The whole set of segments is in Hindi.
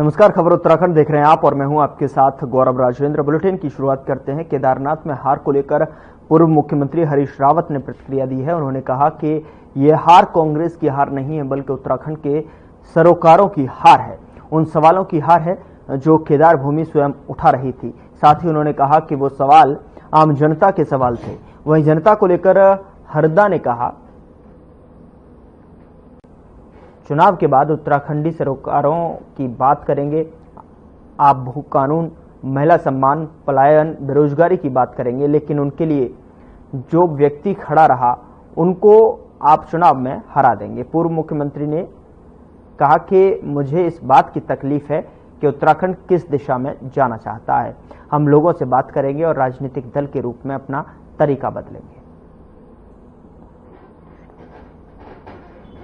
नमस्कार, खबर उत्तराखंड देख रहे हैं आप और मैं हूं आपके साथ गौरव राजेंद्र। बुलेटिन की शुरुआत करते हैं। केदारनाथ में हार को लेकर पूर्व मुख्यमंत्री हरीश रावत ने प्रतिक्रिया दी है। उन्होंने कहा कि यह हार कांग्रेस की हार नहीं है, बल्कि उत्तराखंड के सरोकारों की हार है, उन सवालों की हार है जो केदार भूमि स्वयं उठा रही थी। साथ ही उन्होंने कहा कि वो सवाल आम जनता के सवाल थे। वहीं जनता को लेकर हरदा ने कहा, चुनाव के बाद उत्तराखंडी सरोकारों की बात करेंगे, आप भू कानून, महिला सम्मान, पलायन, बेरोजगारी की बात करेंगे, लेकिन उनके लिए जो व्यक्ति खड़ा रहा उनको आप चुनाव में हरा देंगे। पूर्व मुख्यमंत्री ने कहा कि मुझे इस बात की तकलीफ है कि उत्तराखंड किस दिशा में जाना चाहता है। हम लोगों से बात करेंगे और राजनीतिक दल के रूप में अपना तरीका बदलेंगे।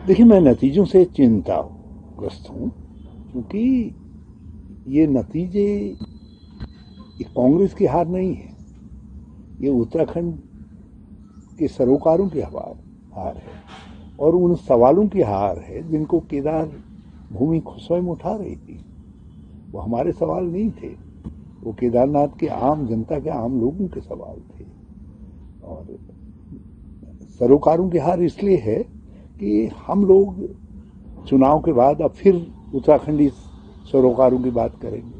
देखिए, मैं नतीजों से चिंताग्रस्त हूं, क्योंकि ये नतीजे ये कांग्रेस की हार नहीं है, ये उत्तराखंड के सरोकारों की हार है और उन सवालों की हार है जिनको केदार भूमि स्वयं उठा रही थी। वो हमारे सवाल नहीं थे, वो केदारनाथ के आम जनता के, आम लोगों के सवाल थे। और सरोकारों की हार इसलिए है कि हम लोग चुनाव के बाद अब फिर उत्तराखंडी सरोकारों की बात करेंगे,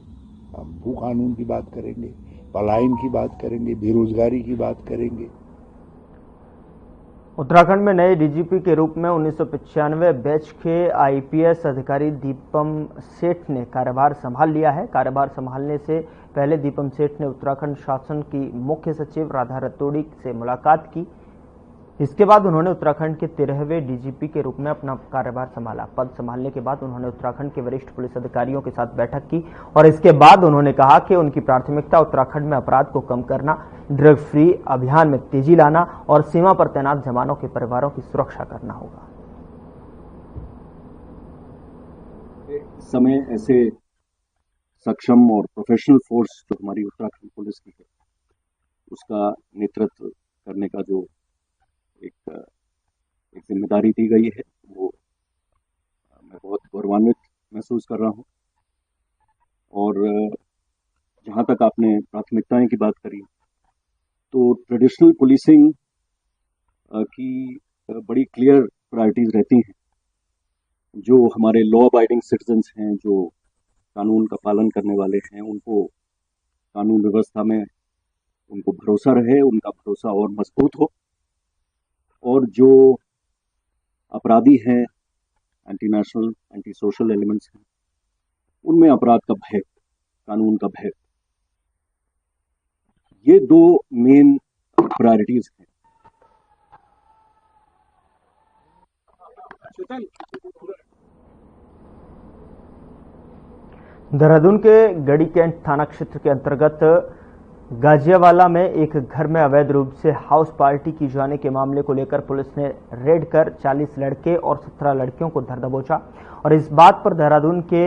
हम भू कानून की बात करेंगे, पलायन की बात करेंगे, बेरोजगारी की बात करेंगे। उत्तराखंड में नए डीजीपी के रूप में 1995 बैच के आईपीएस अधिकारी दीपम सेठ ने कार्यभार संभाल लिया है। कार्यभार संभालने से पहले दीपम सेठ ने उत्तराखंड शासन की मुख्य सचिव राधा रतोड़ी से मुलाकात की। इसके बाद उन्होंने उत्तराखंड के 13वें डीजीपी के रूप में अपना कार्यभार संभाला। पद संभालने के बाद उन्होंने उत्तराखंड के वरिष्ठ पुलिस अधिकारियों के साथ बैठक की और इसके बाद उन्होंने कहा कि उनकी प्राथमिकता उत्तराखंड में अपराध को कम करना, ड्रग फ्री अभियान में तेजी लाना और सीमा पर तैनात जवानों के परिवारों की सुरक्षा करना होगा। इस समय ऐसे सक्षम और प्रोफेशनल फोर्स जो हमारी उत्तराखंड पुलिस की है, उसका नेतृत्व करने का जो एक जिम्मेदारी दी गई है, वो मैं बहुत गौरवान्वित महसूस कर रहा हूँ। और जहाँ तक आपने प्राथमिकताएं की बात करी, तो ट्रेडिशनल पुलिसिंग की बड़ी क्लियर प्रायोरिटीज रहती हैं। जो हमारे लॉ अबाइडिंग सिटीजन्स हैं, जो कानून का पालन करने वाले हैं, उनको कानून व्यवस्था में उनको भरोसा रहे, उनका भरोसा और मजबूत हो। और जो अपराधी हैं, anti national, anti social elements हैं, उनमें अपराध का भय, कानून का भय, ये दो मेन प्रायोरिटीज हैं। देहरादून के गढ़ी कैंट थाना क्षेत्र के अंतर्गत गाजियावाला में एक घर में अवैध रूप से हाउस पार्टी की जाने के मामले को लेकर पुलिस ने रेड कर 40 लड़के और 17 लड़कियों को धर दबोचा। और इस बात पर देहरादून के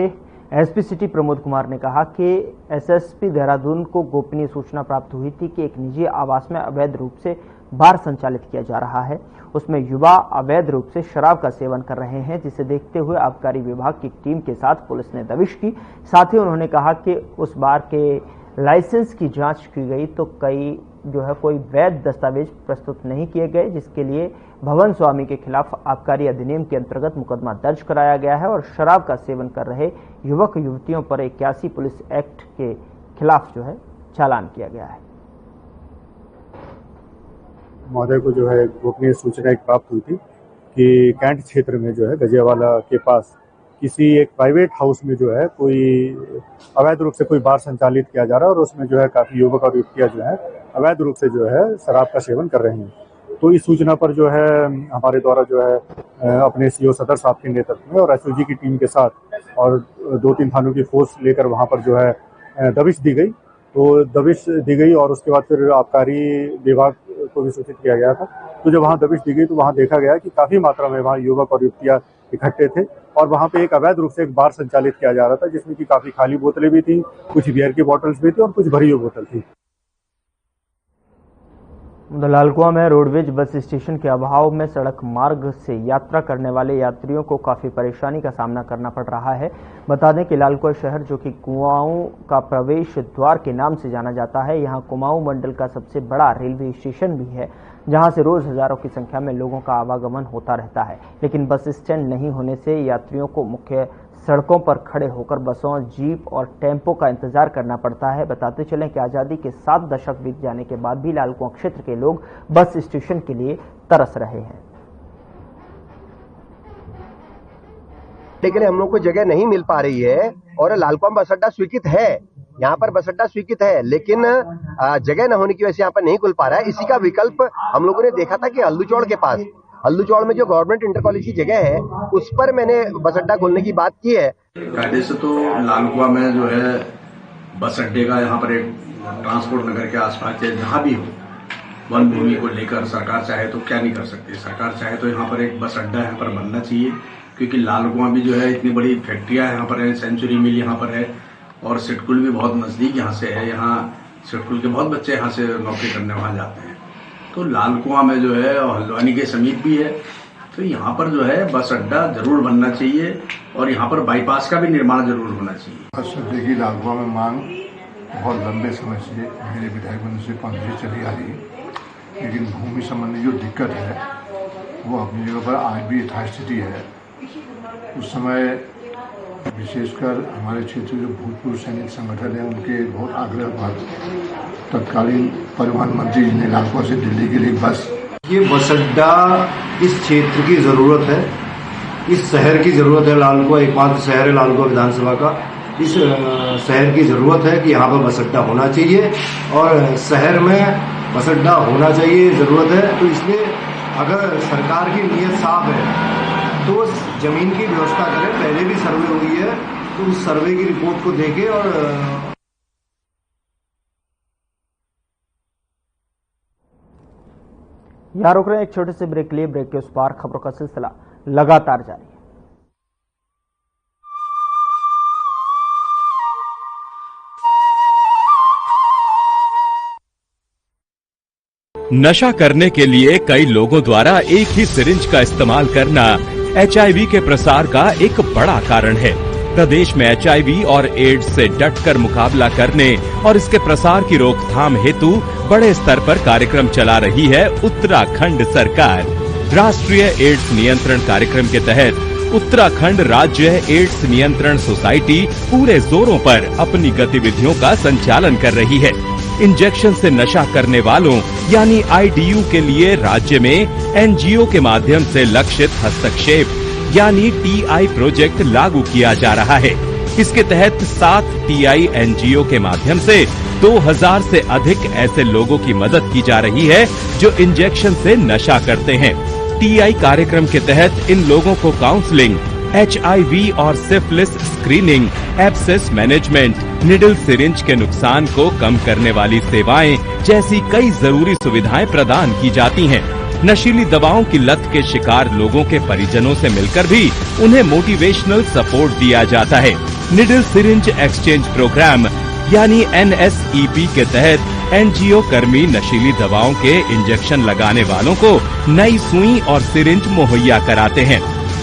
एसपी सिटी प्रमोद कुमार ने कहा कि एसएसपी देहरादून को गोपनीय सूचना प्राप्त हुई थी कि एक निजी आवास में अवैध रूप से बार संचालित किया जा रहा है, उसमें युवा अवैध रूप से शराब का सेवन कर रहे हैं, जिसे देखते हुए आबकारी विभाग की टीम के साथ पुलिस ने दबिश की। साथ ही उन्होंने कहा कि उस बार के लाइसेंस की जांच की गई तो कोई वैध दस्तावेज प्रस्तुत नहीं किए गए, जिसके लिए भवन स्वामी के खिलाफ आबकारी अधिनियम के अंतर्गत मुकदमा दर्ज कराया गया है और शराब का सेवन कर रहे युवक युवतियों पर 81 पुलिस एक्ट के खिलाफ चालान किया गया है। महोदय को गोपनीय सूचना एक प्राप्त हुई थी कि कैंट क्षेत्र में गजियावाला के पास किसी एक प्राइवेट हाउस में कोई अवैध रूप से कोई बार संचालित किया जा रहा है और उसमें काफी युवक और युवतियां अवैध रूप से शराब का सेवन कर रहे हैं। तो इस सूचना पर हमारे द्वारा अपने सीओ सदर साहब के नेतृत्व में और एसओजी की टीम के साथ और 2-3 थानों की फोर्स लेकर वहां पर दबिश दी गई। तो दबिश दी गई और उसके बाद फिर आबकारी विभाग को भी सूचित किया गया था। तो जब वहां दबिश दी गई तो वहां देखा गया कि काफी मात्रा में वहां युवक और युवतियां इकट्ठे थे और वहां पे एक अवैध रूप से एक बार संचालित किया जा रहा था, जिसमें कि काफी खाली बोतलें भी थी, कुछ बियर की बोतल्स भी थी और कुछ भरी हुई बोतल थी। लालकुआं में रोडवेज बस स्टेशन के अभाव में सड़क मार्ग से यात्रा करने वाले यात्रियों को काफी परेशानी का सामना करना पड़ रहा है। बता दें कि लालकुआं शहर, जो कि कुमाऊं का प्रवेश द्वार के नाम से जाना जाता है, यहां कुमाऊं मंडल का सबसे बड़ा रेलवे स्टेशन भी है, जहां से रोज हजारों की संख्या में लोगों का आवागमन होता रहता है। लेकिन बस स्टैंड नहीं होने से यात्रियों को मुख्य सड़कों पर खड़े होकर बसों, जीप और टेम्पो का इंतजार करना पड़ता है। बताते चलें कि आजादी के 7 दशक बीत जाने के बाद भी लालकुआं क्षेत्र के लोग बस स्टेशन के लिए तरस रहे हैं। लेकिन हम लोग को जगह नहीं मिल पा रही है और लालकुआं बस अड्डा स्वीकृत है, यहाँ पर बस अड्डा स्वीकृत है, लेकिन जगह न होने की वजह से यहाँ पर नहीं खुल पा रहा है। इसी का विकल्प हम लोगों ने देखा था कि हल्दूचौड़ के पास, हल्दूचौड़ में जो गवर्नमेंट इंटर कॉलेज की जगह है, उस पर मैंने बस अड्डा खोलने की बात की है। कायदे से तो लालकुआं में जो है बस अड्डे का यहाँ पर एक ट्रांसपोर्ट नगर के आसपास जहाँ भी हो, वन भूमि को लेकर सरकार चाहे तो क्या नहीं कर सकती। सरकार चाहे तो यहाँ पर एक बस अड्डा यहाँ पर बनना चाहिए, क्योंकि लालकुआं भी जो है इतनी बड़ी फैक्ट्रियां यहाँ पर है, सेंचुरी मिल यहाँ पर है और सिडकुल भी बहुत नजदीक यहाँ से है। यहाँ सिडकुल के बहुत बच्चे यहाँ से नौकरी करने वहाँ जाते हैं। तो लालकुआं में जो है और हल्द्वानी के समीप भी है, तो यहाँ पर जो है बस अड्डा जरूर बनना चाहिए और यहाँ पर बाईपास का भी निर्माण जरूर होना चाहिए। बस अड्डे की लालकुआं में मांग बहुत लंबे समय से मेरे विधायक बनने से पहले से चली आ रही है, लेकिन भूमि संबंधी जो दिक्कत है वो अपनी जगह पर आज भी यथास्थिति है। उस समय विशेषकर हमारे क्षेत्र के जो भूतपूर्व सैनिक संगठन है, उनके बहुत आग्रह पर तत्कालीन परिवहन मंत्री जी ने लालकुआं से दिल्ली के लिए ये बस अड्डा इस क्षेत्र की जरूरत है, इस शहर की जरूरत है। लालकुआं एकमात्र शहर है लालकुआं विधानसभा का, इस शहर की जरूरत है कि यहाँ पर बस अड्डा होना चाहिए और शहर में बस अड्डा होना चाहिए, जरूरत है। तो इसलिए अगर सरकार की नीयत साफ है तो जमीन की व्यवस्था करें। पहले भी सर्वे हुई है, तो उस सर्वे की रिपोर्ट को देखें और यहाँ रोक रहे हैं एक छोटे से ब्रेक लिए। ब्रेक के उस पार खबरों का सिलसिला लगातार जारी है। नशा करने के लिए कई लोगों द्वारा एक ही सिरिंज का इस्तेमाल करना HIV के प्रसार का एक बड़ा कारण है। प्रदेश में HIV और एड्स से डटकर मुकाबला करने और इसके प्रसार की रोकथाम हेतु बड़े स्तर पर कार्यक्रम चला रही है उत्तराखंड सरकार। राष्ट्रीय एड्स नियंत्रण कार्यक्रम के तहत उत्तराखंड राज्य एड्स नियंत्रण सोसाइटी पूरे जोरों पर अपनी गतिविधियों का संचालन कर रही है। इंजेक्शन से नशा करने वालों यानी IDU के लिए राज्य में NGO के माध्यम से लक्षित हस्तक्षेप यानी TI प्रोजेक्ट लागू किया जा रहा है। इसके तहत 7 TI NGO के माध्यम से 2000 से अधिक ऐसे लोगों की मदद की जा रही है जो इंजेक्शन से नशा करते हैं। TI कार्यक्रम के तहत इन लोगों को काउंसलिंग, HIV और syphilis screening, abscess management, needle syringe के नुकसान को कम करने वाली सेवाएं जैसी कई जरूरी सुविधाएं प्रदान की जाती हैं। नशीली दवाओं की लत के शिकार लोगों के परिजनों से मिलकर भी उन्हें मोटिवेशनल सपोर्ट दिया जाता है। निडल सिरिंज एक्सचेंज प्रोग्राम यानी NSEP के तहत NGO कर्मी नशीली दवाओं के इंजेक्शन लगाने वालों को नई सुई और सिरिंज मुहैया कराते हैं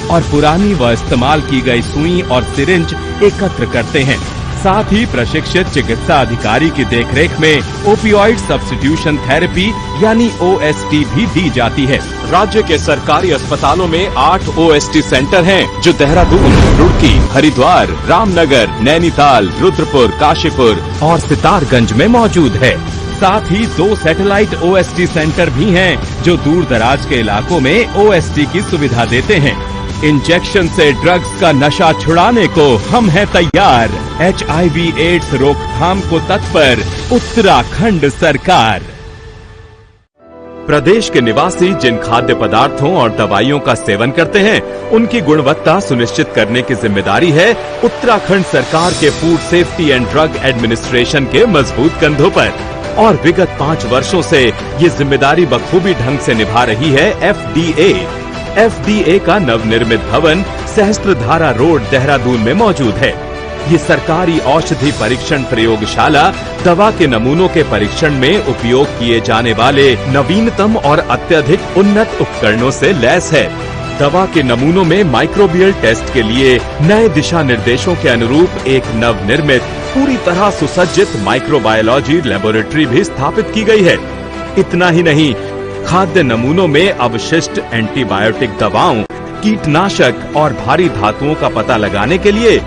और पुरानी व इस्तेमाल की गई सुई और सिरिंज एकत्र करते हैं। साथ ही प्रशिक्षित चिकित्सा अधिकारी की देखरेख में ओपियोइड सब्स्टिट्यूशन थेरेपी यानी OST भी दी जाती है। राज्य के सरकारी अस्पतालों में 8 OST सेंटर हैं, जो देहरादून, रुड़की, हरिद्वार, रामनगर, नैनीताल, रुद्रपुर, काशीपुर और सितारगंज में मौजूद है। साथ ही 2 सैटेलाइट OST सेंटर भी हैं, जो दूर दराज के इलाकों में OST की सुविधा देते हैं। इंजेक्शन से ड्रग्स का नशा छुड़ाने को हम हैं तैयार। HIV एड्स रोकथाम को तत्पर उत्तराखंड सरकार। प्रदेश के निवासी जिन खाद्य पदार्थों और दवाइयों का सेवन करते हैं, उनकी गुणवत्ता सुनिश्चित करने की जिम्मेदारी है उत्तराखंड सरकार के food safety and drug administration के मजबूत कंधों पर। और विगत 5 वर्षों से ये जिम्मेदारी बखूबी ढंग से निभा रही है FDA का नवनिर्मित भवन सहस्त्रधारा रोड देहरादून में मौजूद है। ये सरकारी औषधि परीक्षण प्रयोगशाला दवा के नमूनों के परीक्षण में उपयोग किए जाने वाले नवीनतम और अत्यधिक उन्नत उपकरणों से लैस है। दवा के नमूनों में माइक्रोबियल टेस्ट के लिए नए दिशा निर्देशों के अनुरूप एक नवनिर्मित पूरी तरह सुसज्जित माइक्रोबायोलॉजी लेबोरेटरी भी स्थापित की गई है। इतना ही नहीं, खाद्य नमूनों में अवशिष्ट एंटीबायोटिक दवाओं, कीटनाशक और भारी धातुओं का पता लगाने के लिए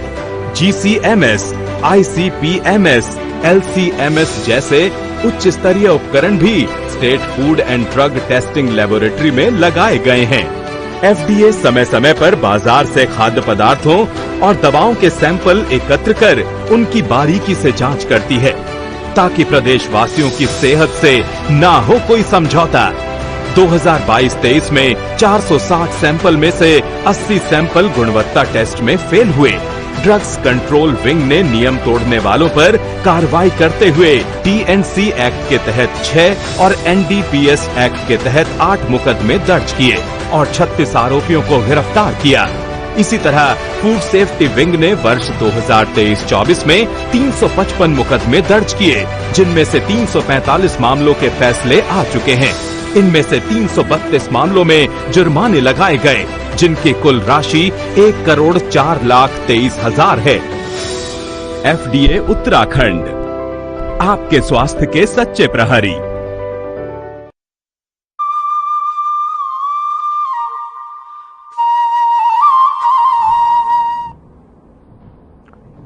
GCMS, ICP-MS, LC-MS जैसे उच्च स्तरीय उपकरण भी state food and drug testing laboratory में लगाए गए हैं। FDA समय समय पर बाजार से खाद्य पदार्थों और दवाओं के सैंपल एकत्र कर उनकी बारीकी से जांच करती है, ताकि प्रदेशवासियों की सेहत से ना हो कोई समझौता। 2022-23 में 460 सैंपल में से 80 सैंपल गुणवत्ता टेस्ट में फेल हुए। ड्रग्स कंट्रोल विंग ने नियम तोड़ने वालों पर कार्रवाई करते हुए TNC एक्ट के तहत 6 और NDPS एक्ट के तहत 8 मुकदमे दर्ज किए और 36 आरोपियों को गिरफ्तार किया। इसी तरह फूड सेफ्टी विंग ने वर्ष 2023-24 में 355 मुकदमे दर्ज किए, जिनमें से 345 मामलों के फैसले आ चुके हैं। इनमें से 332 मामलों में जुर्माने लगाए गए, जिनकी कुल राशि 1,04,23,000 है। FDA उत्तराखंड, आपके स्वास्थ्य के सच्चे प्रहरी।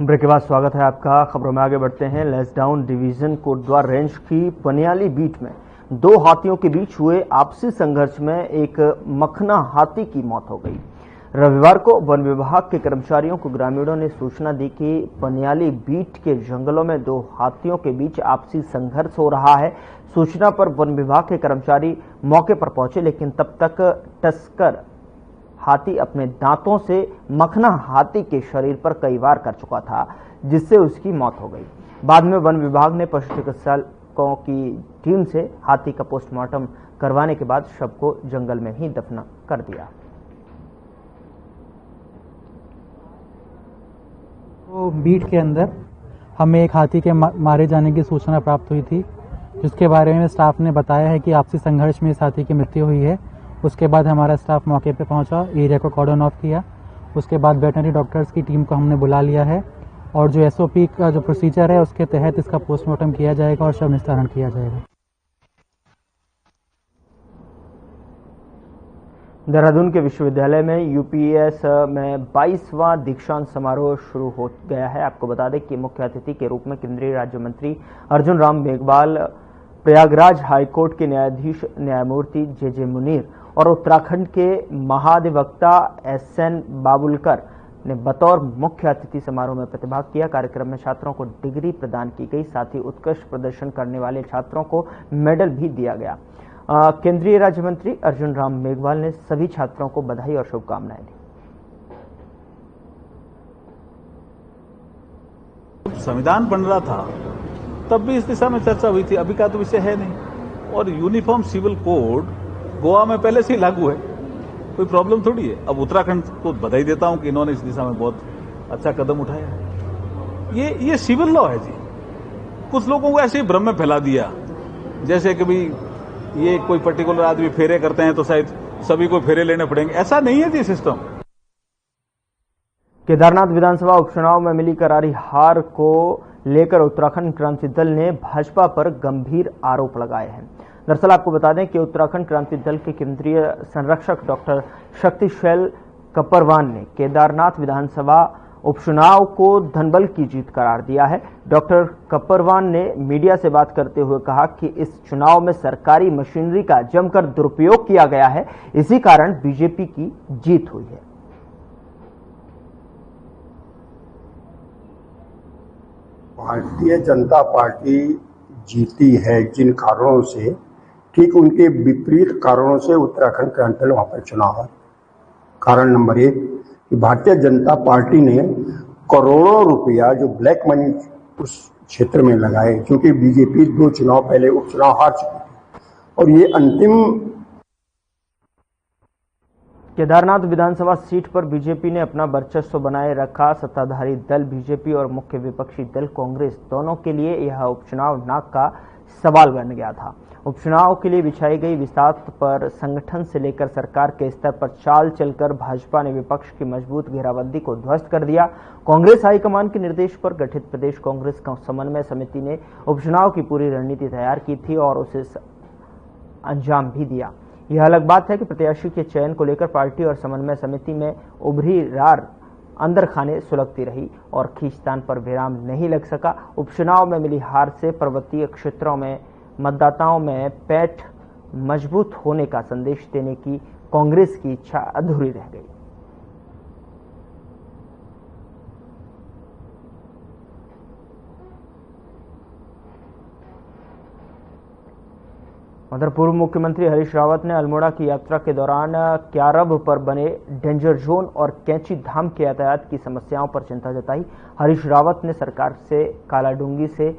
ब्रेक के बाद स्वागत है आपका। खबरों में आगे बढ़ते हैं। लैंसडाउन डिवीजन कोटद्वार रेंज की पनियाली बीट में 2 हाथियों के बीच हुए आपसी संघर्ष में एक मखना हाथी की मौत हो गई। रविवार को वन विभाग के कर्मचारियों को ग्रामीणों ने सूचना दी कि पनियाली बीट के जंगलों में 2 हाथियों के बीच आपसी संघर्ष हो रहा है। सूचना पर वन विभाग के कर्मचारी मौके पर पहुंचे, लेकिन तब तक तस्कर हाथी अपने दांतों से मखना हाथी के शरीर पर कई वार कर चुका था, जिससे उसकी मौत हो गई। बाद में वन विभाग ने पशु चिकित्सकों की टीम से हाथी का पोस्टमार्टम करवाने के बाद शव को जंगल में ही दफन कर दिया। तो बीट के अंदर हमें एक हाथी के मारे जाने की सूचना प्राप्त हुई थी, जिसके बारे में स्टाफ ने बताया है कि आपसी संघर्ष में इस हाथी की मृत्यु हुई है। उसके बाद हमारा स्टाफ मौके पे पहुंचा, एरिया को कॉर्डन ऑफ किया। उसके बाद वेटनरी डॉक्टर्स की टीम को हमने बुला लिया है और जो SOP का जो प्रोसीजर है उसके तहत इसका पोस्टमार्टम किया जाएगा और शव निस्तारण किया जाएगा। देहरादून के विश्वविद्यालय में UPS में 22वां दीक्षांत समारोह शुरू हो गया है। आपको बता दें कि मुख्य अतिथि के रूप में केंद्रीय राज्य मंत्री अर्जुन राम मेघवाल, प्रयागराज हाईकोर्ट के न्यायाधीश न्यायमूर्ति JJ मुनीर और उत्तराखंड के महाधिवक्ता SN बाबुलकर ने बतौर मुख्य अतिथि समारोह में प्रतिभाग किया। कार्यक्रम में छात्रों को डिग्री प्रदान की गई, साथ ही उत्कृष्ट प्रदर्शन करने वाले छात्रों को मेडल भी दिया गया। केंद्रीय राज्य मंत्री अर्जुन राम मेघवाल ने सभी छात्रों को बधाई और शुभकामनाएं दी। संविधान बन रहा था तब भी इस दिशा में चर्चा हुई थी, अभी का तो विषय है नहीं। और यूनिफॉर्म सिविल कोड गोवा में पहले से ही लागू है, कोई प्रॉब्लम थोड़ी है। अब उत्तराखंड को बधाई देता हूं कि इन्होंने इस दिशा में बहुत अच्छा कदम उठाया है। ये सिविल लॉ है जी। कुछ लोगों को ऐसे ही भ्रम में फैला दिया, जैसे कि भाई ये कोई पर्टिकुलर आदमी फेरे करते हैं तो शायद सभी को फेरे लेने पड़ेंगे। ऐसा नहीं है जी सिस्टम। केदारनाथ विधानसभा उपचुनाव में मिली करारी हार को लेकर उत्तराखंड क्रांति दल ने भाजपा पर गंभीर आरोप लगाए हैं। दरअसल आपको बता दें कि उत्तराखंड क्रांति दल के केंद्रीय संरक्षक डॉक्टर शक्तिशैल कपरवान ने केदारनाथ विधानसभा उपचुनाव को धनबल की जीत करार दिया है। डॉक्टर कपरवान ने मीडिया से बात करते हुए कहा कि इस चुनाव में सरकारी मशीनरी का जमकर दुरुपयोग किया गया है, इसी कारण बीजेपी की जीत हुई है। भारतीय जनता पार्टी जीती है जिन कारणों से, ठीक उनके विपरीत कारणों से उत्तराखंड क्रांति दल वहां पर चुनाव है। कारण नंबर 1 कि भारतीय जनता पार्टी ने करोड़ों रुपया जो ब्लैक मनी उस क्षेत्र में लगाए, क्योंकि बीजेपी 2 चुनाव पहले उपचुनाव हार चुकी थी और ये अंतिम। केदारनाथ विधानसभा सीट पर बीजेपी ने अपना वर्चस्व बनाए रखा। सत्ताधारी दल बीजेपी और मुख्य विपक्षी दल कांग्रेस दोनों के लिए यह उपचुनाव नाक का सवाल बन गया था। उपचुनाव के लिए बिछाई गई विसात पर संगठन से लेकर सरकार के स्तर पर चाल चलकर भाजपा ने विपक्ष की मजबूत घेराबंदी को ध्वस्त कर दिया। कांग्रेस हाईकमान के निर्देश पर गठित प्रदेश कांग्रेस समन्वय समिति ने उपचुनाव की पूरी रणनीति तैयार की थी और उसे अंजाम भी दिया। यह अलग बात है कि प्रत्याशी के चयन को लेकर पार्टी और समन्वय समिति में उभरी रार अंदर खाने सुलगती रही और खींचतान पर विराम नहीं लग सका। उपचुनाव में मिली हार से पर्वतीय क्षेत्रों में मतदाताओं में पैठ मजबूत होने का संदेश देने की कांग्रेस की इच्छा अधूरी रह गई। उधर पूर्व मुख्यमंत्री हरीश रावत ने अल्मोड़ा की यात्रा के दौरान क्यारब पर बने डेंजर जोन और कैंची धाम के यातायात की समस्याओं पर चिंता जताई। हरीश रावत ने सरकार से कालाडूंगी से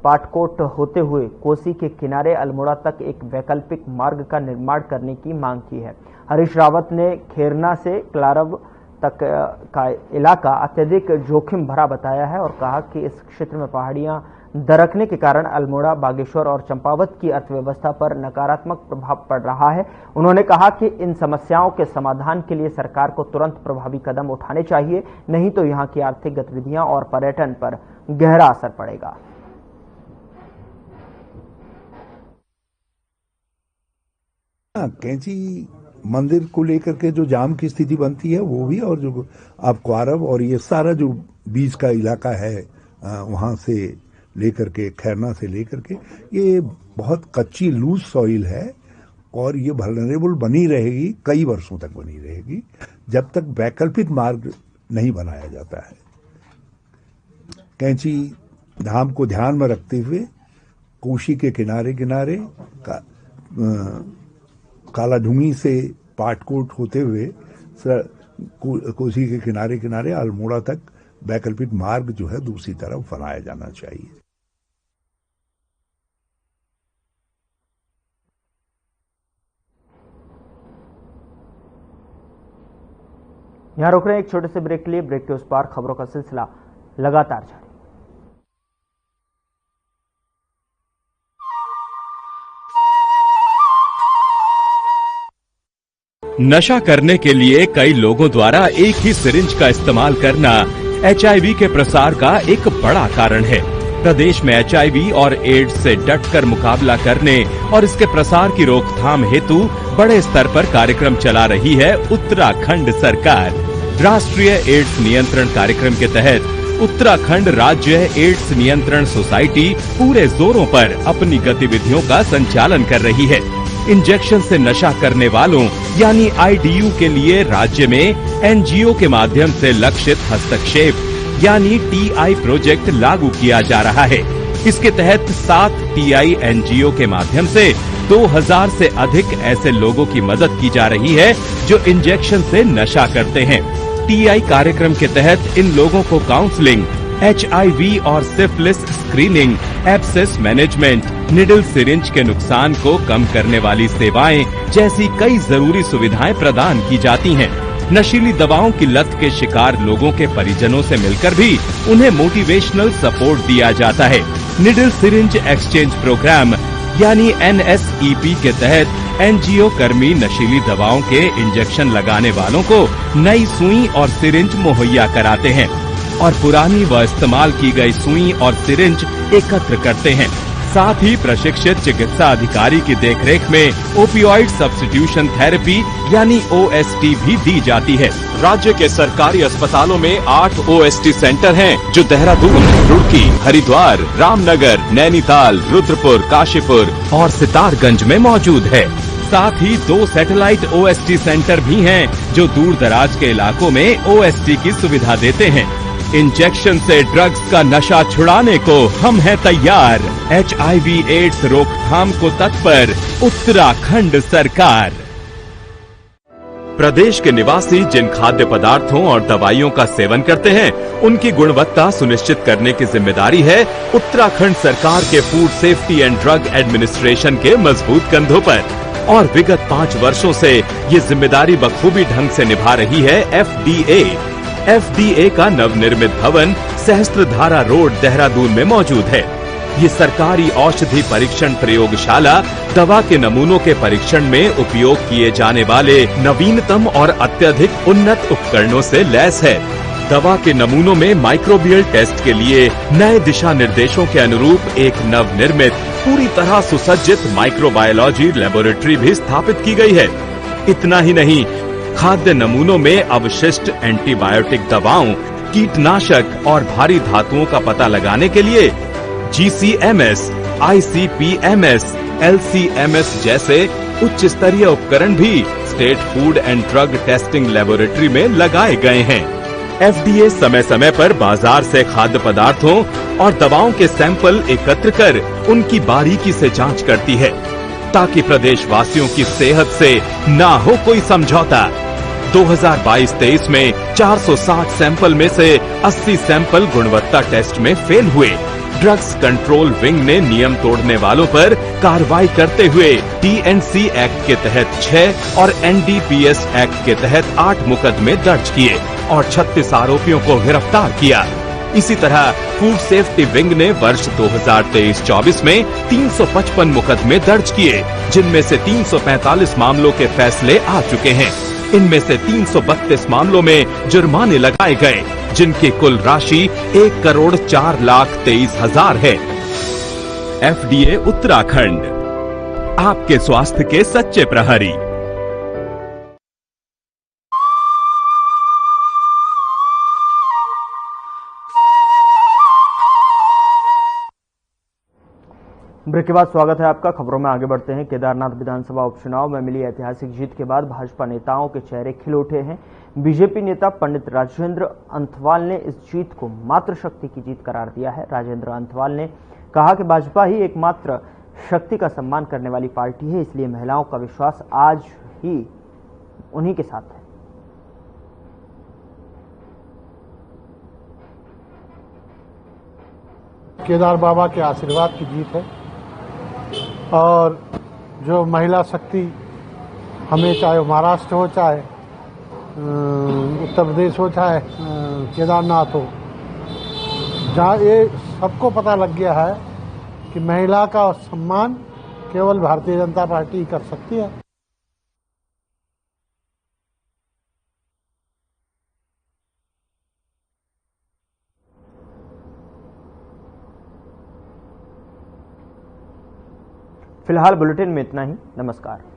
पाटकोट होते हुए कोसी के किनारे अल्मोड़ा तक एक वैकल्पिक मार्ग का निर्माण करने की मांग की है। हरीश रावत ने खेरना से क्यारब तक का इलाका अत्यधिक जोखिम भरा बताया है और कहा कि इस क्षेत्र में पहाड़ियां दरकने के कारण अल्मोड़ा, बागेश्वर और चंपावत की अर्थव्यवस्था पर नकारात्मक प्रभाव पड़ रहा है। उन्होंने कहा कि इन समस्याओं के समाधान के लिए सरकार को तुरंत प्रभावी कदम उठाने चाहिए, नहीं तो यहां की आर्थिक गतिविधियां और पर्यटन पर गहरा असर पड़ेगा। कैंची मंदिर को लेकर के जो जाम की स्थिति बनती है वो भी, और जो आप क्यारब और ये सारा जो बीच का इलाका है वहां से लेकर के खैरना से लेकर के, ये बहुत कच्ची लूज सॉइल है और ये वल्नरेबल बनी रहेगी, कई वर्षों तक बनी रहेगी जब तक वैकल्पिक मार्ग नहीं बनाया जाता है। कैंची धाम को ध्यान में रखते हुए कोसी के किनारे किनारे कालाढूंगी से पाटकोट होते हुए कोसी के किनारे किनारे अल्मोड़ा तक वैकल्पिक मार्ग जो है दूसरी तरफ बनाया जाना चाहिए। यहां रोक रहे हैं एक छोटे से ब्रेक के लिए। ब्रेक के उस पार खबरों का सिलसिला लगातार जारी। नशा करने के लिए कई लोगों द्वारा एक ही सिरिंज का इस्तेमाल करना HIV के प्रसार का एक बड़ा कारण है। प्रदेश में HIV और एड्स से डटकर मुकाबला करने और इसके प्रसार की रोकथाम हेतु बड़े स्तर पर कार्यक्रम चला रही है उत्तराखंड सरकार। राष्ट्रीय एड्स नियंत्रण कार्यक्रम के तहत उत्तराखंड राज्य एड्स नियंत्रण सोसाइटी पूरे जोरों पर अपनी गतिविधियों का संचालन कर रही है। इंजेक्शन से नशा करने वालों यानी IDU के लिए राज्य में NGO के माध्यम से लक्षित हस्तक्षेप यानी TI प्रोजेक्ट लागू किया जा रहा है। इसके तहत 7 TI NGO के माध्यम से 2000 से अधिक ऐसे लोगों की मदद की जा रही है जो इंजेक्शन से नशा करते हैं। TI कार्यक्रम के तहत इन लोगों को काउंसलिंग, HIV और syphilis screening, abscess management, needle syringe के नुकसान को कम करने वाली सेवाएं जैसी कई जरूरी सुविधाएं प्रदान की जाती हैं। नशीली दवाओं की लत के शिकार लोगों के परिजनों से मिलकर भी उन्हें मोटिवेशनल सपोर्ट दिया जाता है। निडल सिरिंज एक्सचेंज प्रोग्राम यानी NSEP के तहत NGO कर्मी नशीली दवाओं के इंजेक्शन लगाने वालों को नई सुई और सिरिंज मुहैया कराते हैं और पुरानी व इस्तेमाल की गई सुई और सिरिंज एकत्र करते हैं। साथ ही प्रशिक्षित चिकित्सा अधिकारी की देखरेख में ओपियोइड सब्स्टिट्यूशन थेरेपी यानी OST भी दी जाती है। राज्य के सरकारी अस्पतालों में 8 OST सेंटर हैं जो देहरादून, रुड़की, हरिद्वार, रामनगर, नैनीताल, रुद्रपुर, काशीपुर और सितारगंज में मौजूद है। साथ ही 2 सैटेलाइट OST सेंटर भी हैं जो दूर दराज के इलाकों में OST की सुविधा देते हैं। इंजेक्शन से ड्रग्स का नशा छुड़ाने को हम हैं तैयार। HIV एड्स रोकथाम को तत्पर उत्तराखंड सरकार। प्रदेश के निवासी जिन खाद्य पदार्थों और दवाइयों का सेवन करते हैं उनकी गुणवत्ता सुनिश्चित करने की जिम्मेदारी है उत्तराखंड सरकार के food safety and drug administration के मजबूत कंधों पर। और विगत 5 वर्षों से ये जिम्मेदारी बखूबी ढंग से निभा रही है FDA। FDA का नवनिर्मित भवन सहस्त्रधारा रोड देहरादून में मौजूद है। ये सरकारी औषधि परीक्षण प्रयोगशाला दवा के नमूनों के परीक्षण में उपयोग किए जाने वाले नवीनतम और अत्यधिक उन्नत उपकरणों से लैस है। दवा के नमूनों में माइक्रोबियल टेस्ट के लिए नए दिशा निर्देशों के अनुरूप एक नवनिर्मित पूरी तरह सुसज्जित माइक्रोबायोलॉजी लेबोरेटरी भी स्थापित की गई है। इतना ही नहीं, खाद्य नमूनों में अवशिष्ट एंटीबायोटिक दवाओं, कीटनाशक और भारी धातुओं का पता लगाने के लिए GCMS, ICP-MS, LC-MS जैसे उच्च स्तरीय उपकरण भी state food and drug testing laboratory में लगाए गए हैं। FDA समय समय पर बाजार से खाद्य पदार्थों और दवाओं के सैंपल एकत्र कर उनकी बारीकी से जांच करती है, ताकि प्रदेशवासियों की सेहत से ना हो कोई समझौता। 2022-23 में 460 सैंपल में से 80 सैंपल गुणवत्ता टेस्ट में फेल हुए। ड्रग्स कंट्रोल विंग ने नियम तोड़ने वालों पर कार्रवाई करते हुए TNC एक्ट के तहत 6 और NDPS एक्ट के तहत 8 मुकदमे दर्ज किए और 36 आरोपियों को गिरफ्तार किया। इसी तरह फूड सेफ्टी विंग ने वर्ष 2023-24 में 355 मुकदमे दर्ज किए, जिनमें से 345 मामलों के फैसले आ चुके हैं। इनमें से 332 मामलों में जुर्माने लगाए गए, जिनकी कुल राशि 1,04,23,000 है। FDA उत्तराखंड, आपके स्वास्थ्य के सच्चे प्रहरी। ब्रेक के बाद स्वागत है आपका। खबरों में आगे बढ़ते हैं। केदारनाथ विधानसभा उपचुनाव में मिली ऐतिहासिक जीत के बाद भाजपा नेताओं के चेहरे खिल उठे हैं। बीजेपी नेता पंडित राजेंद्र अंथवाल ने इस जीत को मातृशक्ति की जीत करार दिया है। राजेंद्र अंथवाल ने कहा कि भाजपा ही एकमात्र शक्ति का सम्मान करने वाली पार्टी है, इसलिए महिलाओं का विश्वास आज ही उन्हीं के साथ है। केदार बाबा के आशीर्वाद की जीत है और जो महिला शक्ति हमें, चाहे महाराष्ट्र हो, चाहे उत्तर प्रदेश हो, चाहे केदारनाथ हो, जहाँ ये सबको पता लग गया है कि महिला का सम्मान केवल भारतीय जनता पार्टी कर सकती है। फिलहाल बुलेटिन में इतना ही। नमस्कार।